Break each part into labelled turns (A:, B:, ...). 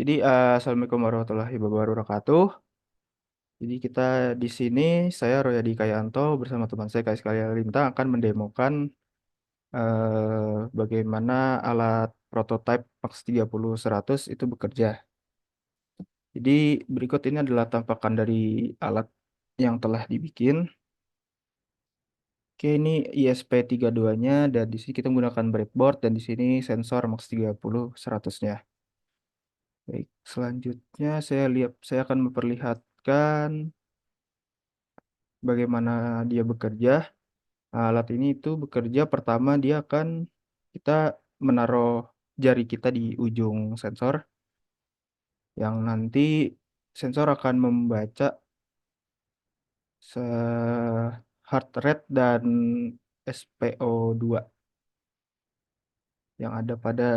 A: Jadi, assalamualaikum warahmatullahi wabarakatuh. Jadi kita di sini, saya Royadi Kayanto bersama teman saya Kais Kalia Lintang akan mendemokan bagaimana alat prototype Max 30-100 itu bekerja. Jadi berikut ini adalah tampakan dari alat yang telah dibikin. Oke, ini ISP32-nya dan di sini kita menggunakan breadboard dan di sini sensor Max 30-100-nya. Baik, selanjutnya saya akan memperlihatkan bagaimana dia bekerja. Alat ini itu bekerja pertama dia akan kita menaruh jari kita di ujung sensor yang nanti sensor akan membaca heart rate dan SpO2 yang ada pada.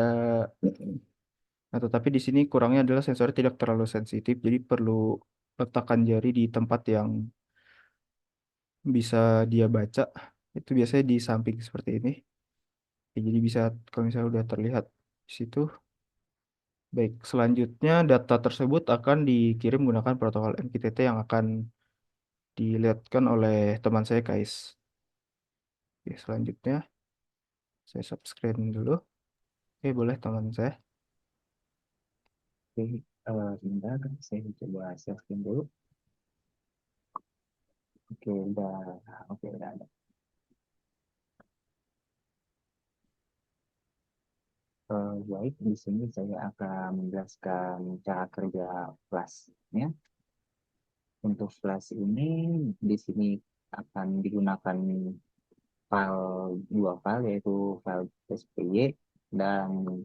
A: Nah, tetapi di sini kurangnya adalah sensornya tidak terlalu sensitif, jadi perlu letakkan jari di tempat yang bisa dia baca. Itu biasanya di samping seperti ini. Ya, jadi bisa kalau misalnya udah terlihat di situ. Baik, selanjutnya data tersebut akan dikirim menggunakan protokol MQTT yang akan dilihatkan oleh teman saya, Kais. Oke, selanjutnya saya subscribe dulu. Oke, boleh teman saya.
B: Oke, sebentar, saya coba share dulu. Oke, udah ada. Baik, di sini saya akan menjelaskan cara kerja flashnya. Untuk flash ini, di sini akan digunakan dua file, yaitu file SPY dan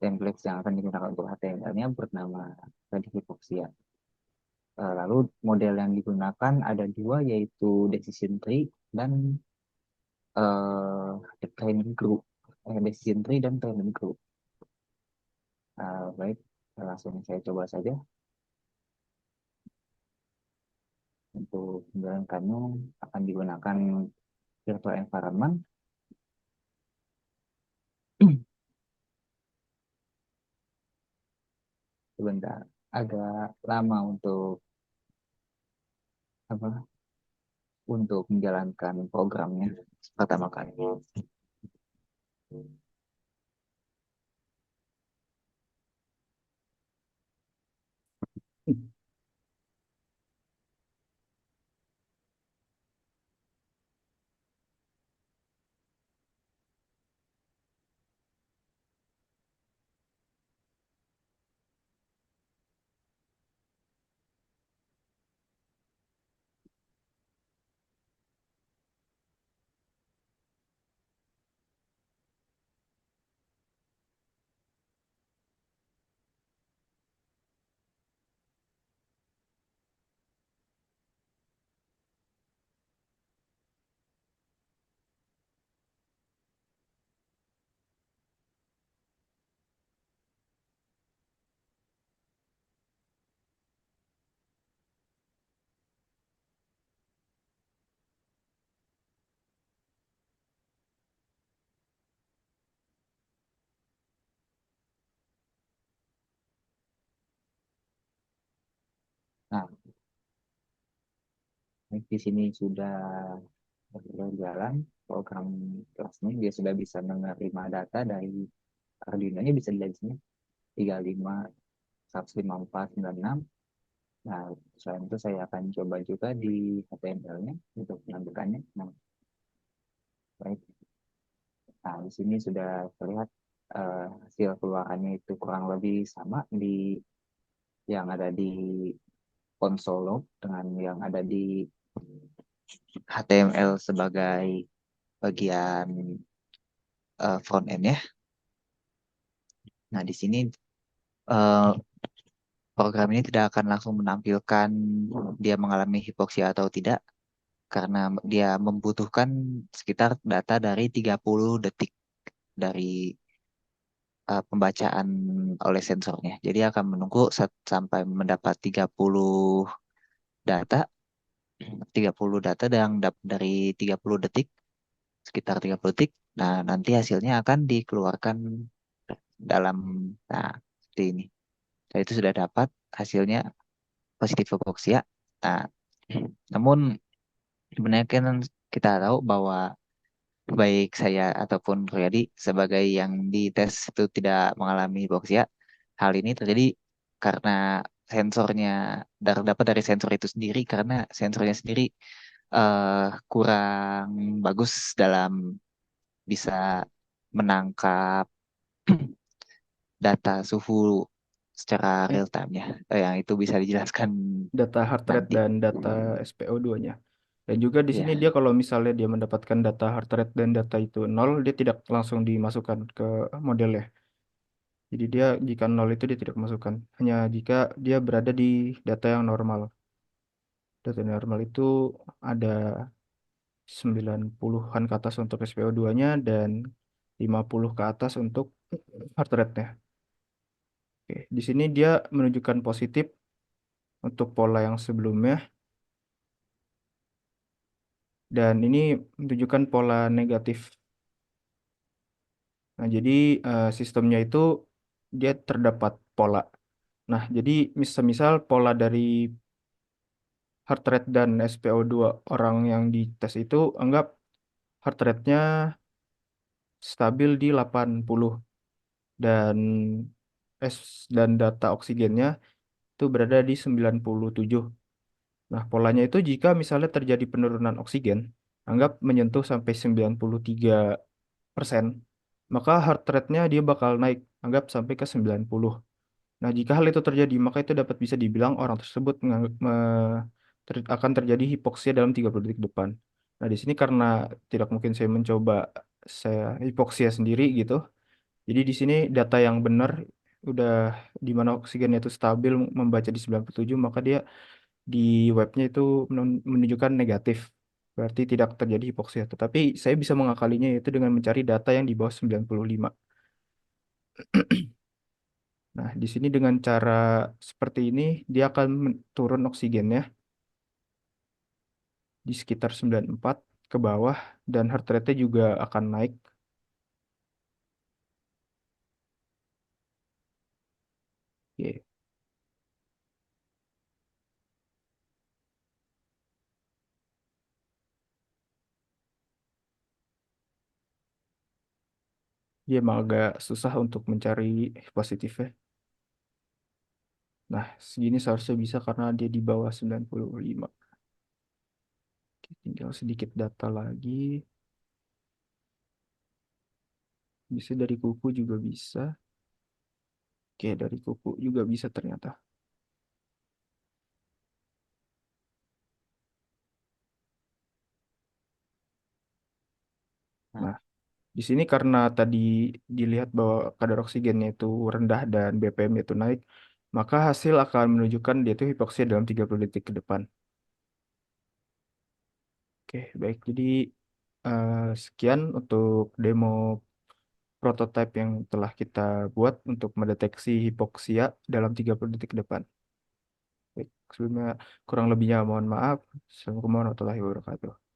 B: template yang akan digunakan untuk HTML-nya bernama tadi Hypoxia. Lalu model yang digunakan ada dua, yaitu Decision Tree dan training group, decision tree dan training group. Baik, langsung saya coba saja. Untuk menjalankannya akan digunakan virtual environment. Sebentar, agak lama apa untuk menjalankan programnya pertama kali. Nah, di sini sudah berjalan program kelasnya. Dia sudah bisa menerima data dari Arduino-nya, bisa dilihat di sini 35 154 96. Nah, selain itu saya akan coba juga di HTML-nya untuk menambahkannya. Nah, baik. Nah, di sini sudah terlihat hasil keluarannya itu kurang lebih sama di yang ada di konsol log dengan yang ada di HTML sebagai bagian front end ya. Nah, di sini uh, program ini tidak akan langsung menampilkan dia mengalami hipoksia atau tidak karena dia membutuhkan sekitar data dari 30 detik dari pembacaan oleh sensornya. Jadi akan menunggu sampai mendapat data, 30 data yang dari 30 detik, sekitar 30 detik. Nah, nanti hasilnya akan dikeluarkan dalam, nah, seperti ini. Dan itu sudah dapat hasilnya positif hipoksia. Nah, namun sebenarnya kan kita tahu bahwa baik saya ataupun Riyadi sebagai yang dites itu tidak mengalami hipoksia. Hal ini terjadi karena sensornya dapat dari sensor itu sendiri karena sensornya sendiri kurang bagus dalam bisa menangkap data suhu secara
A: Eh,
B: real time-nya. Yang itu bisa dijelaskan
A: Data heart rate
B: nanti.
A: dan data SpO2-nya. Dan juga di sini
B: Ya,
A: dia kalau misalnya dia mendapatkan data heart rate dan data itu nol, dia tidak langsung dimasukkan ke modelnya. Jadi dia jika nol itu dia tidak masukkan. Hanya jika dia berada di data yang normal. Data normal itu ada 90-an ke atas untuk SpO2-nya dan 50 ke atas untuk heart rate-nya. Oke, di sini dia menunjukkan positif untuk pola yang sebelumnya dan ini menunjukkan pola negatif. Nah, jadi sistemnya itu dia terdapat pola. Nah, jadi misal pola dari heart rate dan SpO2 orang yang dites itu anggap heart rate-nya stabil di 80 dan dan data oksigennya itu berada di 97. Nah, polanya itu jika misalnya terjadi penurunan oksigen, anggap menyentuh sampai 93%, maka heart rate-nya dia bakal naik, anggap sampai ke 90. Nah, jika hal itu terjadi, maka itu dapat bisa dibilang orang tersebut akan terjadi hipoksia dalam 30 detik depan. Nah, di sini karena tidak mungkin saya mencoba saya hipoksia sendiri gitu. Jadi di sini data yang benar udah di mana oksigennya itu stabil membaca di 97, maka dia di webnya itu menunjukkan negatif. Berarti tidak terjadi hipoksia. Tetapi saya bisa mengakalinya yaitu dengan mencari data yang di bawah 95. Nah, di sini dengan cara seperti ini, dia akan turun oksigennya di sekitar 94 ke bawah, dan heart rate-nya juga akan naik. Oke, dia emang agak susah untuk mencari positifnya. Nah, segini seharusnya bisa karena dia di bawah 95. Oke, tinggal sedikit data lagi. Bisa dari kuku juga bisa. Oke, dari kuku juga bisa ternyata.
B: nah,
A: Nah, di sini karena tadi dilihat bahwa kadar oksigennya itu rendah dan BPM itu naik, maka hasil akan menunjukkan dia itu hipoksia dalam 30 detik ke depan. Oke, baik. Jadi eh, sekian untuk demo prototipe yang telah kita buat untuk mendeteksi hipoksia dalam 30 detik ke depan. Baik, sebelumnya kurang lebihnya mohon maaf. Assalamualaikum warahmatullahi wabarakatuh.